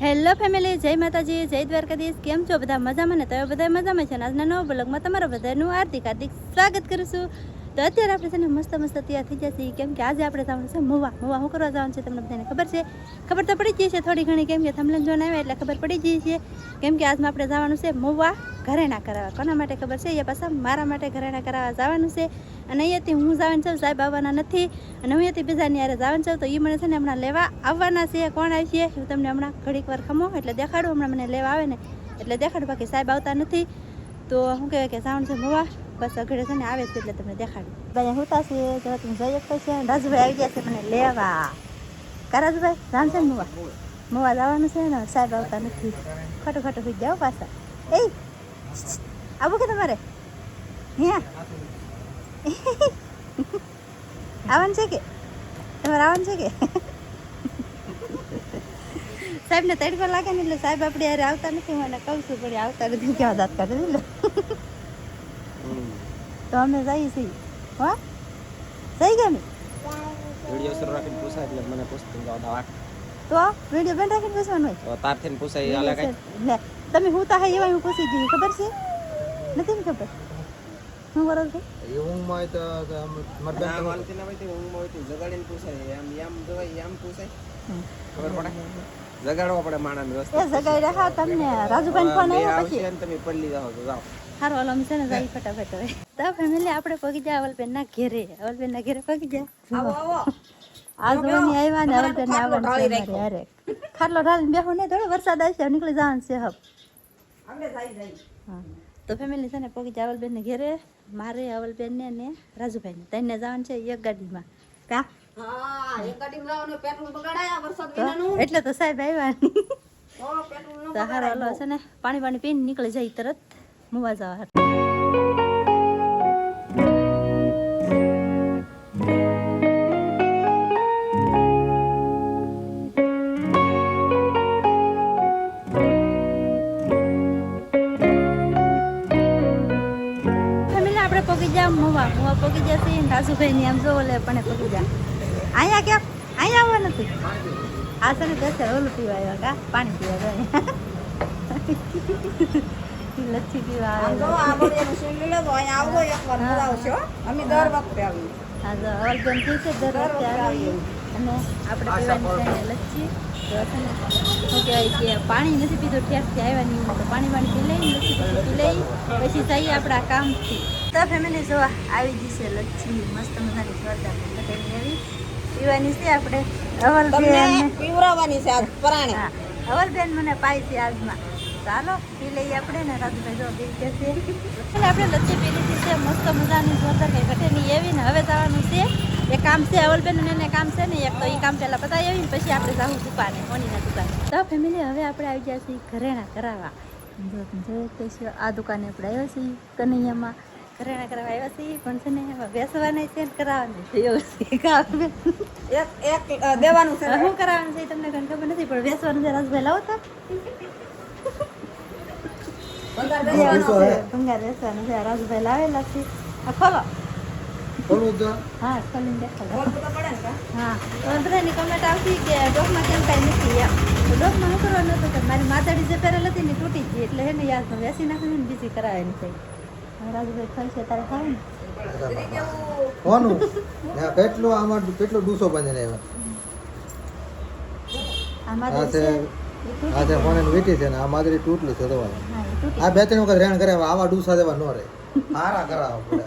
Hello family, જય માતાજી, જય દ્વારકાધીશ. કેમ છો બધા? મજામાં ને? તમે બધા મજામાં છે ને? આજના નવા બ્લોગમાં તમારા બધાનું હાર્દિક સ્વાગત કરું છું. તો અત્યારે આપણે છે ને મસ્ત તૈયાર થઈ જશે, કેમ કે આજે આપણે જવાનું છે મોવા શું કરવા જવાનું છે તમને બધાને ખબર છે? ખબર તો પડી ગઈ છે થોડી ઘણી, કેમ કે થંબનેલ જોઈને આવ્યા એટલે ખબર પડી ગઈ છે. કેમ કે આજમાં આપણે જવાનું છે મોવા ઘરેણા કરાવવા. કોના માટે ખબર છે? એ પાછા મારા માટે ઘરેણા કરાવવા જવાનું છે. અને અહીંયાથી હું જવાનું છું, સાહેબ આવવાના નથી. અને હું અહીંયાથી બીજાની યારે જવાનું છું, તો એ મને છે ને હમણાં લેવા આવવાના છે. કોણ આવશે હું તમને હમણાં ઘડીક વાર ખમો એટલે દેખાડું. હમણાં મને લેવા આવે ને એટલે દેખાડું, બાકી સાહેબ આવતા નથી. તો શું કહેવાય કે જવાનું છે મોવા, બસ અઘડે છે ને આવે છે એટલે તમને દેખાડું. ભાઈ હોતા છે જો તમે જઈ શકતો છે. રાજુભાઈ આવી ગયા છે મને લેવા. રાજુભાઈ જાણ છે ને મોવા જવાનું છે ને, સાહેબ આવતા નથી. ખોટું સુઈ જાઓ પાછા. એ આવું કે તમારે આવવાનું છે કે તમારે આવવાનું છે કે? સાહેબ ને તડકો લાગે ને એટલે સાહેબ આપણે યાર આવતા નથી. મને કહું છું પણ આવતા નથી, કેવા દાંત કાઢે લે. તો અમે જઈએ છીએ. હા જઈ ગયા વિડિયો શરૂ રાખીને પૂછાય એટલે મને પૂછતું જાવ. તો વિડીયો બંધ રાખીને પૂછવાનું હોય તો તારથી પૂછાય આલે કઈ લે. તમે હું તા એવા હું પૂછી ગઈ, ખબર છે? નથી ને ખબર હું બરોબર છે એ ઊંઘમાં હોય તો મરદન તો વાલતી ના હોય તો ઊંઘમાં હોય તો જગાડીને પૂછાય. એમ જવાય એમ પૂછાય, ખબર પડે? જગાડવા પડે માણસને રસ્તે. એ જગાઈ રહ્યા તમને. રાજુભાઈ ફોન આવ્યો પછી તમે પલ્લી જાઓ તો જાઓ. હારું હાલો અમે છે ને જઈ ફટાફટ હવે. તો ફેમિલી આપણે પગી જાય અવલબેન ના ઘેરે. અવલબેન ના ઘેરે પગી જાય. આજ વની આવ્યા ને અવલબેન ને આવવાનું છે અમારે હારે. ખાટલો ઢાળીને બેહું નહીં, થોડો વરસાદ આવશે નીકળી જવાનું છે હબ. હા તો ફેમિલી છે ને પગી જાય અવલબેન ને ઘેરે. મારે અવલબેન ને રાજુભાઈ ને ત્રણને જવાનું છે એક ગાડીમાં. કા એટલે તો સાહેબ આવ્યા તો હારો હલો છે ને પાણી પીને નીકળી જાય તરત મુવા જવા. ફેમિલી આપણે પગી જા મુવા પગી જશે. રાજુભાઈ ની આમ જો લે પણ પગી જા. અહીંયા કેમ અહીંયા આવવા નથી? આ છે ને બેસે ઓલું પીવા આવ્યા કા પાણી પીવા જાય. લચ્છી પીવા આવ્યા. હા તો અવલબેન પી છે દર વખતે આવી. અને આપણે પીવાની છે લચ્છી. તો છે ને શું કહેવાય કે પાણી નથી પીધું ઠેરથી આવ્યા નહીં, તો પાણી પી લઈ લચ્છી પી લઈ પછી જઈએ આપણા કામથી. તો ફેમિલી જોવા આવી ગઈ છે લચ્છી મસ્ત મજાની જોરદાર એવી પીવાની છે. આપણે અવલબેન પીવરાવાની છે આજ પરાણે. અવલબેન મને પાઈ છે આજમાં. ચાલો પી લઈએ આપણે ને. રાજુભાઈ જો પી કે છે એટલે આપણે લચ્છી પી લીધી છે મસ્ત મજાની જોરદાર કઈ ઘટેની એવી. ને હવે જવાનું છે એ કામ છે અવલબેન ને કામ છે ને એક, તો એ કામ પહેલા પતાવી આવી પછી આપણે જવું દુકાને મોનીના દુકાને. તો ફેમિલી હવે આપણે આવી ગયા છીએ ઘરેણા કરાવવા. જો તમે આ દુકાને આપણે આવ્યા છીએ કનૈયામાં ઘરેણા કરાવવા આવ્યા છીએ. પણ છે ને એમાં બેસવાના છે કરાવવાનું છે એવું છે. કામ એક દેવાનું છે. શું કરાવવાનું છે તમને કંઈ ખબર નથી, પણ બેસવાનું છે. રાજભાઈ લાવો તો ભંગાર બેસવાનું છે. રાજભાઈ લાવેલા છે. આ ખોલો. હા ખોલીને દેખાડો. હા તો બધાની કમેન્ટ આવતી કે ડોકમાં કેમ કાંઈ નથી એમ. તો ડોકમાં શું કરવાનું હતું કે મારી માતાડી જે પહેરેલ હતી ને તૂટી ગઈ એટલે એને યાદમાં બેસી નાખી ને બીજી કરાવેલી છે. રાજુભાઈ ખર્ચે તારે ખાવ ને કોનું કેટલું આમાં કેટલો ડૂસો બાંધીને આવ્યા આ છે ફોન વેટી છે ને આ માદરી તૂટલી છે દવા. આ બે ત્રણ વખત રેણ કરે આવા ડૂસા દેવા ન રહે. સારા કરાવો પડે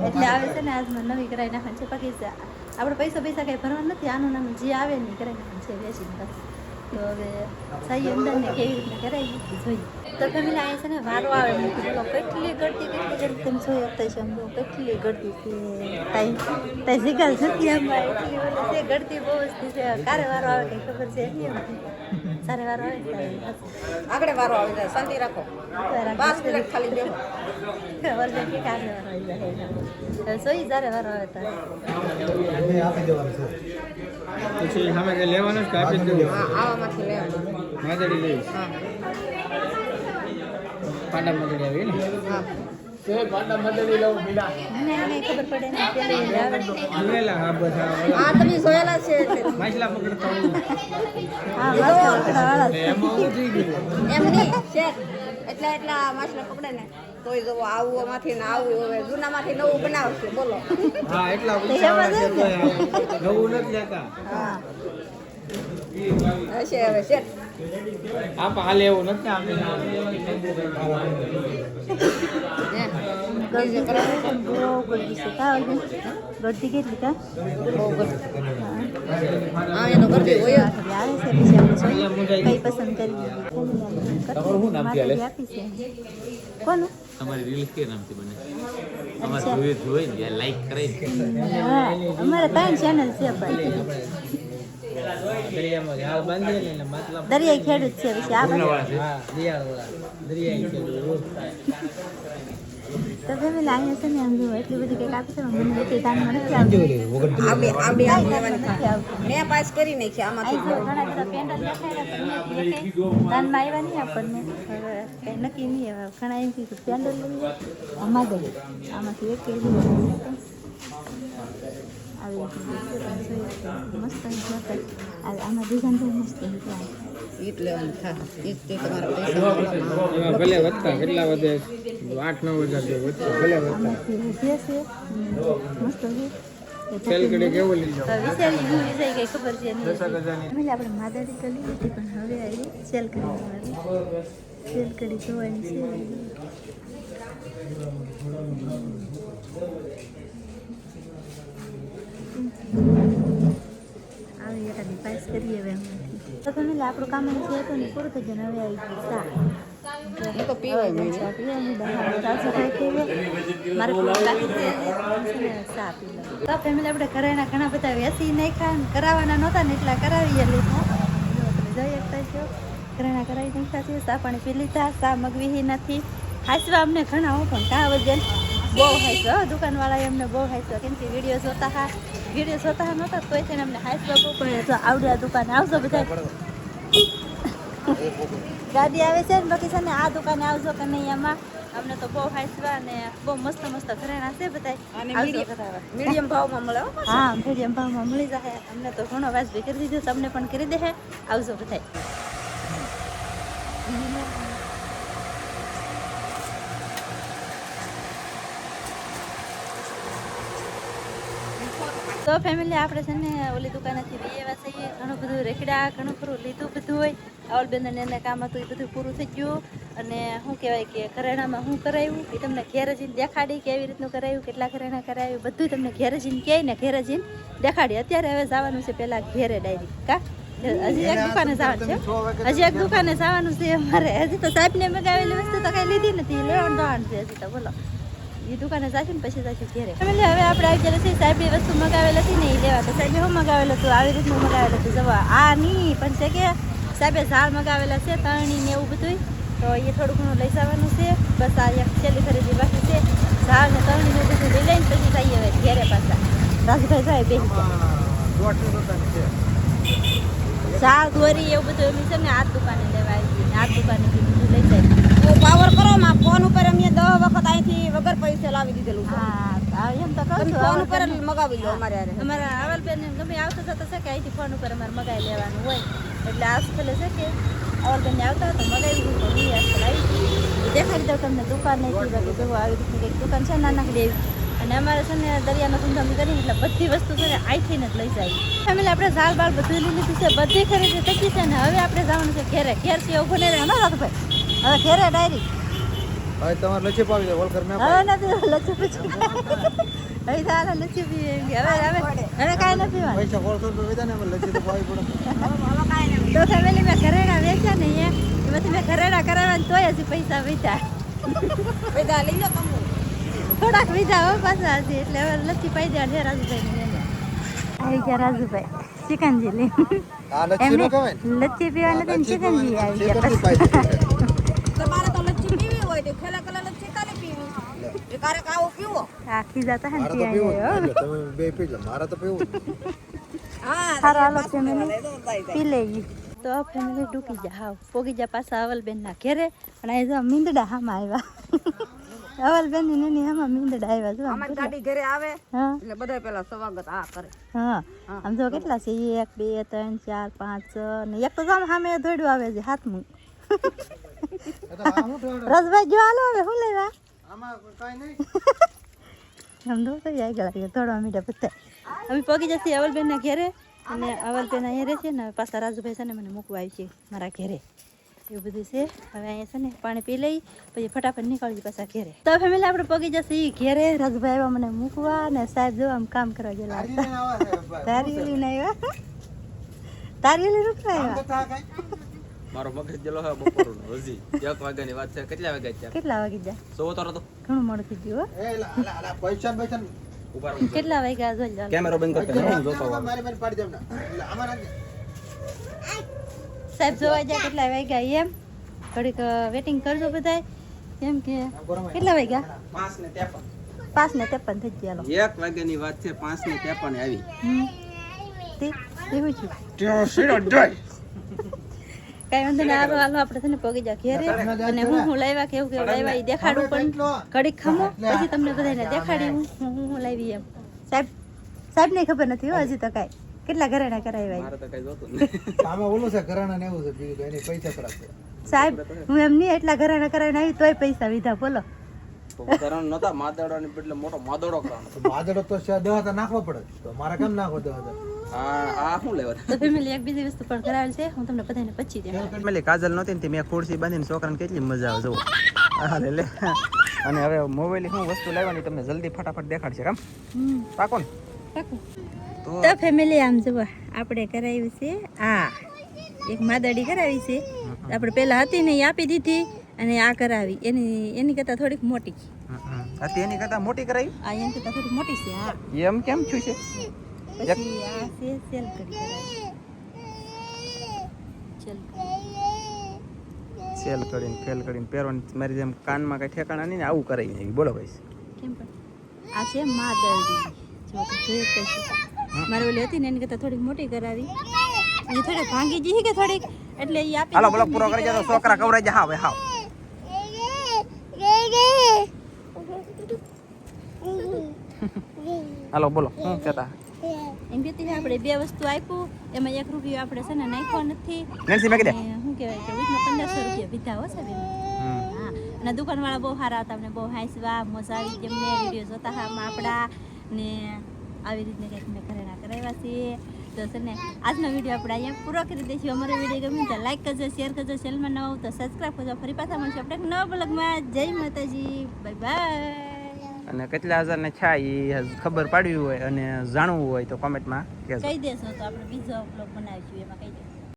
એટલે આવે છે ને આજમાં નવી કરાવી નાખવાની છે. બાકી આપણે પૈસા કઈ ભરવા નથી. આનું નામ જે આવે ને કરાવી નાખવાનું છે બેસીને બસ. તો હવે સહી અંદર ને કેવી રીતના કરાવી જોઈએ. તો ફેમિલી અહીંયા છે ને વારો આવે નથી. બોલો કેટલી ગળતી તમે જોઈ શકતા છે. આમ કેટલી ગળતી છે. તાઈ શીખાલ નથી આમાં એટલી બોલે છે ગળતી બહુ વસ્તી છે. કારે વારો આવે કંઈ ખબર છે નહીં. સારે વારો આવે આગળ વારો આવી જાય. શાંતિ રાખો. 5 મિનિટ ખાલી બેહો. ખબર છે કે કારે વારો આવી જાય. સોઈ જ્યારે વારો આવે ત્યારે આપી દેવાનું છે. પછી સામે કઈ લેવાનું કે આપી દેવું? આવામાંથી લેવાનું. માદડી લઈશ. હા પાંડા માદડી આવી ને. હા મને એને ખબર પડે ને પેલી આવે. આ તમે જોયેલા છે હા માછલા પકડવાવાળા છે. એમ નહીં શેઠ એટલા માછલા પકડે ને તોય જો આવું આમાંથી ને આવું હવે જૂનામાંથી નવું બનાવશે બોલો એમાં છે ને. હા હશે હવે શેઠ ગરદી કરાવે પણ બહુ ગરદી છે કા ઓલી? ગરદી કેટલી કા? બહુ ગરમ હા એનો ગરદી હોય જ. આવે છે પછી આપણે જોઈએ કઈ પસંદ કરવી. આપી છે કોનું? તમારી રીલ્સ કે નામથી બને અમારે જોઈ ને લાઈક કરે હા અમારે 3 ચેનલ છે ભાઈ. દરિયાઈ ખેડૂત છે પછી આપણે તો ફેમિલી અહીંયા છે ને આમ જો એટલી બધી કંઈક આપી છે મને એટલી ધાનમાં નથી આવતી. આંબે આમ લેવાની થાય. મેં પાસ કરી નાખી આમાંથી અહીં જો ઘણા બધા પેન્ડલ દેખાડ્યા પણ ધાનમાં આવ્યા નહીં આપણને હવે કંઈ નક્કી નહીં હવે ઘણા એમ કીધું પેન્ડલ લઈએ આમાં ગઈ આમાંથી એક આવી મસ્ત આમાં ડિઝાઇન બહુ મસ્ત ઈટ લેવાની થાય ઈટ તે તમારા પૈસા ભલે વધતા કેટલા વધે 8-9 હજાર જેવું વધશે ભલે વધતા આમાંથી વધે છે મસ્ત છે સેલકડી કેવું લીધો વિચારી હું વિચારી કઈ ખબર છે નહીં 10,000 ની આપણે માદાડી તો લીધી હતી પણ હવે આવી સેલ કરવાની સેલ કરી જોવાની છે. આવી એકાદી પાસ કરીએ હવે એમાંથી તો તમે આપણું કામ એમ છે તો ને પૂરું થઈ જાય ને હવે આવી ગયું સા હું તો પીવાય નહીં ચા પીએ ને સાફ સફાઈ કરીએ મારે પૂરું બાકી છે સા પી લો. તો ફેમિલી આપણે ઘરેના ઘણા બધા વેસી નાખ્યા ને કરાવવાના નહોતા ને એટલા કરાવીએ લીધા. જો તમે જોઈ શકતા છો ઘરેના કરાવી નાખ્યા છે સા પાણી પી લીધા સા મગવી નથી હાસવા અમને ઘણા હો પણ કાં વજન બહુ હાસ્યો દુકાનવાળાએ અમને બહુ હાસ્યો કેમ કે વિડીયો જોતા હા નહોતા તોય છે ને અમને હાસ્વા બહુ પડે તો આવડ્યા દુકાને આવજો બધા ગાડી આવે છે ને બાકી છે ને આ દુકાને આવજો કે નહીં એમાં અમને તો બહુ હાસ્વા અને બહુ મસ્ત ઘરેણા છે બધા આવજો કરાવવા. મીડિયમ ભાવમાં મળે હો. હા મીડિયમ ભાવમાં મળી જાય અમને તો ઘણો વાજબી કરી દીધો તમને પણ કરી દે આવજો બધા. તો ફેમિલી આપણે છે ને ઓલી દુકાનેથી બી એવા છીએ ઘણું બધું રેકડા ઘણું ખરું લીધું બધું હોય અવલબેનને એને કામ હતું એ બધું પૂરું થઈ ગયું અને શું કહેવાય કે ઘરેણામાં શું કરાવ્યું એ તમને ઘેરે જઈને દેખાડી કેવી રીતનું કરાવ્યું કેટલા ઘરેણા કરાવ્યું બધું તમને ઘેરે જઈને કહે ને ઘેરે જઈને દેખાડી. અત્યારે હવે જવાનું છે પહેલાં ઘેરે ડાયરી કા હજી એક દુકાને જવાનું છે અમારે હજી તો સાહેબને મગાવેલી વસ્તુ તો કાંઈ લીધી નથી લેવાનું જવાનું છે હજી તો બોલો એ દુકાને જશું ને પછી જશું ઘેરે. ફેમિલી હવે આપણે આવી ગયા છીએ સાહેબની વસ્તુ મગાવેલ હતી ને એ લેવા તો સાહેબે શું મગાવેલું હતું આવી રીતનું મગાવેલું હતું જવા આ નહીં પણ છે કે સાહેબે ઝાડ મગાવેલા છે તરણી ને એવું બધું તો એ થોડું ઘણું લઈ જવાનું છે બસ આ એક છેલ્લી ખરીદી બાકી છે ઝાડ ને તરણી ને બધું લઈ લઈને પછી જઈએ હવે ઘેરે પાછા રાજભાઈ જાય બેસી ઝાડ દોરી એવું બધું એમ છે ને આ દુકાને લેવા આવી આ દુકાને બધું લઈ જાય. પાવર કરો માં ફોન ઉપર અમે 10 વખત અહીંથી વગર પૈસે લાવી દીધેલું છે. હા એમ તો કહું છું ફોન ઉપર જ મગાવી લો અમારે હારે. અમારા આવલબેન ગમે આવતા જતા છે કે અહીંથી ફોન ઉપર અમારે મગાવી લેવાનું હોય એટલે આજકાલ છે કે આવલબેન આવતા તો મગાવી દીધું તો આજકાલ આવી દેખાડી દઉં તમને દુકાન નહીં બાકી જવો આવી રીતની કંઈક દુકાન છે નાનકડી એવી અને અમારે છે ને દરિયાનો ધંધો કરીને એટલે બધી વસ્તુ છે ને અહીંથી જ લઈ જાય. ફેમિલી આપણે ઝાલ બાલ બધું લઈ લીધું છે બધી ખરીદી થઈ છે ને હવે આપણે જવાનું છે ઘેરથી ઊભું નહીં રહેવાનું ભાઈ હવે ઘેરે ડાયરી હવે તમારે લચ્છી પાવી દે વલકર મેં હવે નથી લચ્છી પૂછી હવે તારે લચ્છી પીવી હવે કાંઈ નથી પીવાનું. પૈસા ખોલતો તો વેચા ને લચ્છી તો પાવી પડે. તો ફેમિલી મેં ઘરેડા વેચ્યા ને એમાંથી મેં ઘરેડા કરાવ્યા તોય હજી પૈસા વેચ્યા બધા લઈ લો તમે. થોડાક વીજા હવે પાછા હજી એટલે હવે લચ્છી પાઈ દેવા છે રાજુભાઈ આવી ગયા રાજુભાઈ ચિકનજી લઈ આ લચ્છી નો કહેવાય ને લચ્છી પીવા નથી ને ચિકનજી આવી ગયા ચિકન પાઈ દે. તમારે તો લચ્છી પીવી હોય તો ખેલા કલા લચ્છી કાલે પીવી એ કારક આવો પીવો. આ ખીજા તો મારે તો હંસી પીવું આવ્યો એટલે તમે બે પી લો મારે તો પીવું હા સારો હાલો ફેમિલી પી લેવી તો ફેમિલી ડૂકી જા હાવ પોગી જા પાછા અવલબેન ના ઘેરે અને અહીં જો મીંદડા હામાં આવ્યા અવલ બેન ની નાની આમાં મીંદડા આવ્યા જો આમ અમારી કેટલા. ગાડી ઘરે આવે હા એટલે બધા પેલા સ્વાગત આ કરે. હા આમ જો કેટલા છે 1 2 3 4 5 6 ને એક તો આમ સામે દોડ્યું આવે છે હાથમાં રસભાઈ જો હાલો હવે હું લેવા આમાં કાંઈ નહીં આમ તો જાય ગળા થોડવા મીઠા પત્તા અમે પગી જશે અવલબેનના ઘેરે અને અવલબેન અહીંયા રહે છે ને પાછા રાજુભાઈ છે ને મને મૂકવા આવી છે મારા ઘેરે એવું બધું છે હવે અહીંયા છે ને પાણી પી લઈ પછી ફટાફટ નીકળી પાછા ઘેરે તો ફેમિલી આપણે પગી જશે ઈ ઘેરે રાજુભાઈ આવ્યા મને મૂકવા ને સાહેબ જો આમ કામ કરવા ગયેલા હતા તારી લઈને આવ્યા તારી લઈને રૂપવા આવ્યા મારો મગજ જેલો હે બપોરનો હજી 1 વાગ્યાની વાત છે કેટલા વાગ્યા થયા કેટલા વાગી જાય સો તો ઘણું મોડું થઈ ગયું પૈસા પૈસા ઉપર હો કેટલા વાગ્યા જોઈ લો કેમેરો બંધ કરતા હું જોતો હોઉં. મારી બેન પાડી દેમ ને અમારા સાહેબ જોવા જાય કેટલા વાગ્યા એમ ઘડીક વેટિંગ કરજો બધાય કેમ કે કેટલા વાગ્યા 5:53 થઈ ગયા લો 1 વાગ્યાની વાત છે 5:53 આવી તે એવું છે ત્યાં સીડો જોઈ કઈ વાંધો નહીં હાલો હાલો આપણે છે ને પગી જા ઘેરે અને હું લાવ્યા કેવું કેવું લાવ્યા એ દેખાડું પણ ઘડીક ખમો પછી તમને બધાને દેખાડી હું લાવી એમ સાહેબ ને ખબર નથી હો હજી તો કાંઈ કેટલા ઘરેણા કરાવ્યા મારે તો કઈ જોતું જ નહીં. આમાં ઓલું છે ઘરાણા ને એવું છે બીજું તો એની પૈસા ખરાબ છે સાહેબ હું એમ નહીં એટલા ઘરેણા કરાવીને આવી તોય પૈસા લીધા બોલો તો વધારાનો નતા માદડાની બદલે મોટો માદડો કરવાનો. તો માદડો તો 10,000 નાખવો પડે તો મારે કેમ નાખવો 10,000 આ શું લેવા તો ફેમિલી એક બીજી વસ્તુ પણ કરાવેલ છે હું તમને બધાને પછી દેમ ફેમિલી કાજલ નહોતી ને તે મેં ખુરશી બાંધીને છોકરાને કેટલી મજા આવે જો હા લે અને હવે મોબાઈલ શું વસ્તુ લાવવાની તમને જલ્દી ફટાફટ દેખાડશે કામ પાકો ને તો ફેમિલી આમ જુઓ આપણે કરાવ્યું છે આ એક માદડી કરાવી છે આપણે પહેલા હતી ને એ આપી દીધી અને આ કરાવી એની કરતા થોડીક મોટી હતી એની કરતા મોટી કરાવી આ એની કરતા થોડીક મોટી છે હા એમ કેમ છું છે પછી આ છે સેલ કરી કરાવી ચલ સેલ કરીને ફેલ કરીને પહેરવાની મારી જેમ કાનમાં કઈ ઠેકાણા નહીં ને આવું કરાવી નાખી બોલો ભાઈ કેમ પણ આ છે માદડી જો તો જોઈ જ છે મારી ઓલી હતી ને એની કરતા થોડીક મોટી કરાવી એ થોડીક ભાંગી જી કે થોડીક એટલે એ આપી હાલો બોલો પૂરો કરી જાવ છોકરા કવરાઈ જા હવે હાવ હાલો બોલો શું કહેતા એમ કહેતી છે આપણે 2 વસ્તુ આપ્યું એમાં 1 રૂપિયો આપણે છે ને નાખ્યો નથી નેન્સી મેં કીધે અને શું કહેવાય કે વીસમાં 1500 રૂપિયા પીધા હો સાહેબ એમાં. હા અને દુકાનવાળા બહુ સારા હતા અમને બહુ હાંસવા મજા આવી જેમને વિડીયો જોતા હા આપણા ને આવી રીતને કંઈક મેં ઘરેણા કરાવ્યા છે તો છે ને આજનો વિડીયો આપણે અહીંયા પૂરો કરી દઈશું અમારો વિડીયો ગમે તો લાઈક કરજો શેર કરજો ચેનલમાં નવો તો સબસ્ક્રાઈબ કરજો ફરી પાછા મળશું આપણે એક નવા બ્લોગમાં જય માતાજી બાય બાય અને કેટલા હજારને છે એ ખબર પાડવી હોય અને જાણવું હોય તો કોમેન્ટમાં કહેજો કહી દેશો તો આપણે બીજો બ્લોગ બનાવીશું એમાં કહી દેશું